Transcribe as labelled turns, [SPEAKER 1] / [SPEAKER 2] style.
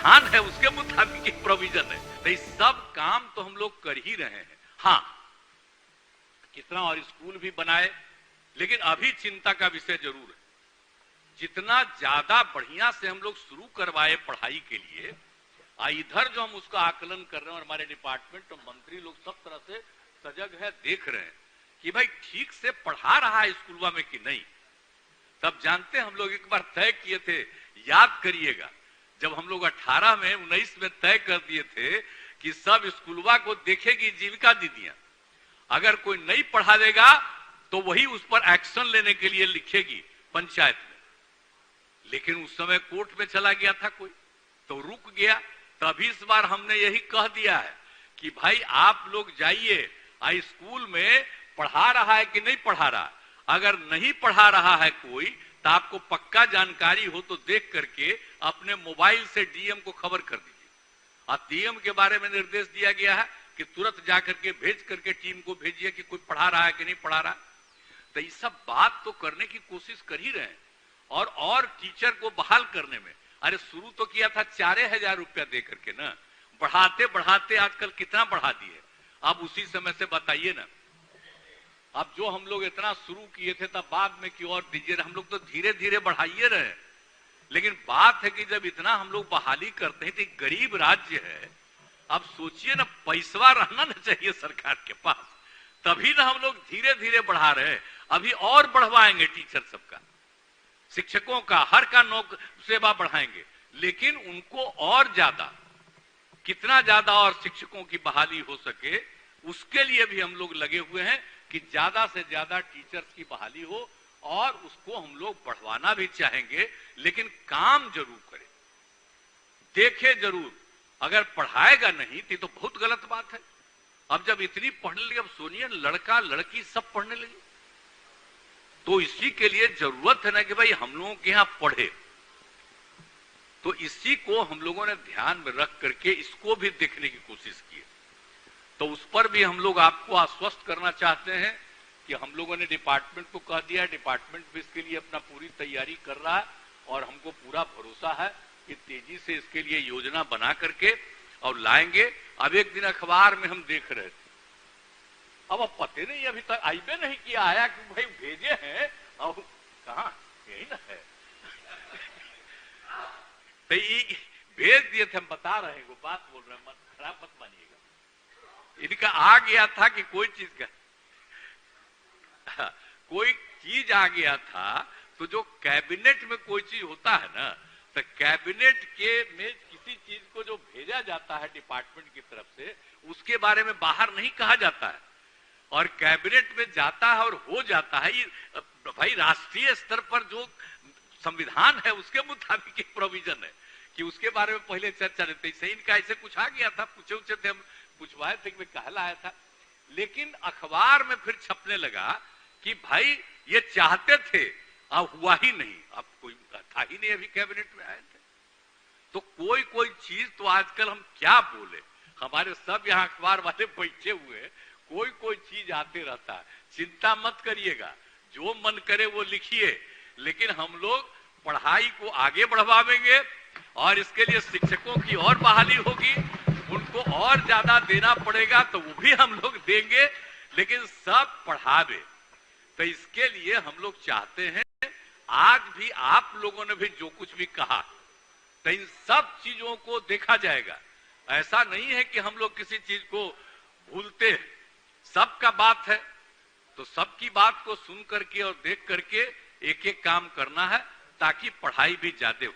[SPEAKER 1] संविधान है उसके मुताबिक प्रोविजन है। तो इस सब काम तो हम लोग कर ही रहे हैं। हाँ, कितना और स्कूल भी बनाए, लेकिन अभी चिंता का विषय जरूर है। जितना ज्यादा बढ़िया से हम लोग शुरू करवाए पढ़ाई के लिए, इधर जो हम उसका आकलन कर रहे हैं और हमारे डिपार्टमेंट और मंत्री लोग सब तरह से सजग है, देख रहे हैं कि भाई ठीक से पढ़ा रहा है स्कूलवा में कि नहीं। तब जानते हम लोग एक बार तय किए थे, याद करिएगा, जब हम लोग 18 में 19 में तय कर दिए थे कि सब स्कूलवा को देखेगी जीविका दीदियां, अगर कोई नहीं पढ़ा देगा तो वही उस पर एक्शन लेने के लिए लिखेगी पंचायत में। लेकिन उस समय कोर्ट में चला गया था कोई, तो रुक गया। तभी इस बार हमने यही कह दिया है कि भाई आप लोग जाइए, स्कूल में पढ़ा रहा है कि नहीं पढ़ा रहा। अगर नहीं पढ़ा रहा है कोई, तो आपको पक्का जानकारी हो तो देख करके अपने मोबाइल से डीएम को खबर कर दीजिए। और डीएम के बारे में निर्देश दिया गया है कि तुरंत जाकर के भेज करके टीम को भेजिए कि कोई पढ़ा रहा है कि नहीं पढ़ा रहा। तो ये सब बात तो करने की कोशिश कर ही रहे हैं। और टीचर को बहाल करने में, अरे शुरू तो किया था 4,000 रुपया दे करके ना, बढ़ाते बढ़ाते आजकल कितना बढ़ा दिए। अब उसी समय से बताइए ना, अब जो हम लोग इतना शुरू किए थे तब बाद में क्यों और दीजिए। हम लोग तो धीरे धीरे बढ़ाइए रहे। लेकिन बात है कि जब इतना हम लोग बहाली करते हैं, तो गरीब राज्य है, अब सोचिए ना, पैसा रहना ना चाहिए सरकार के पास, तभी ना हम लोग धीरे धीरे बढ़ा रहे हैं। अभी और बढ़वाएंगे टीचर सबका, शिक्षकों का, हर का सेवा बढ़ाएंगे, लेकिन उनको और ज्यादा, कितना ज्यादा और शिक्षकों की बहाली हो सके उसके लिए भी हम लोग लगे हुए हैं कि ज्यादा से ज्यादा टीचर्स की बहाली हो। और उसको हम लोग बढ़वाना भी चाहेंगे, लेकिन काम जरूर करें, देखे जरूर। अगर पढ़ाएगा नहीं तो बहुत गलत बात है। अब जब इतनी पढ़ने लगी, अब सोनिए लड़का लड़की सब पढ़ने लगे, तो इसी के लिए जरूरत है ना कि भाई हम लोगों के यहां पढ़े। तो इसी को हम लोगों ने ध्यान में रख करके इसको भी देखने की कोशिश की। तो उस पर भी हम लोग आपको आश्वस्त करना चाहते हैं कि हम लोगों ने डिपार्टमेंट को कह दिया, डिपार्टमेंट भी इसके लिए अपना पूरी तैयारी कर रहा है और हमको पूरा भरोसा है कि तेजी से इसके लिए योजना बना करके और लाएंगे। अब एक दिन अखबार में हम देख रहे थे, अब पते नहीं अभी तक आईबे नहीं किया, आया कि भाई भेजे हैं और कहा यही ना है। तो ये भेज दिए थे, हम बता रहे हैं, वो बात बोल रहे हैं, खराब मत मानिएगा। इनका आ गया था कि कोई चीज का कोई चीज आ गया था, तो जो कैबिनेट में कोई चीज होता है ना, तो कैबिनेट के में किसी चीज को जो भेजा जाता है डिपार्टमेंट की तरफ से, उसके बारे में बाहर नहीं कहा जाता है और कैबिनेट में जाता है और हो जाता है। ये भाई राष्ट्रीय स्तर पर जो संविधान है उसके मुताबिक प्रोविजन है कि उसके बारे में पहले चर्चा रहती है। सही इनका ऐसे कुछ आ गया था, पूछे थे, हम पूछवाए थे कि कहला आया था, लेकिन अखबार में फिर छपने लगा कि भाई ये चाहते थे, अब हुआ ही नहीं। अब कोई था ही नहीं, अभी कैबिनेट में आए थे। तो कोई चीज तो आजकल हम क्या बोले, हमारे सब यहाँ अखबार वाले बैठे हुए, कोई चीज आते रहता है। चिंता मत करिएगा, जो मन करे वो लिखिए, लेकिन हम लोग पढ़ाई को आगे बढ़वाएंगे और इसके लिए शिक्षकों की और बहाली होगी, उनको और ज्यादा देना पड़ेगा तो वो भी हम लोग देंगे, लेकिन सब पढ़ावे। तो इसके लिए हम लोग चाहते हैं, आज भी आप लोगों ने भी जो कुछ भी कहा, तो इन सब चीजों को देखा जाएगा। ऐसा नहीं है कि हम लोग किसी चीज को भूलते हैं, सबका बात है, तो सबकी बात को सुन करके और देख करके एक एक काम करना है, ताकि पढ़ाई भी ज्यादा हो।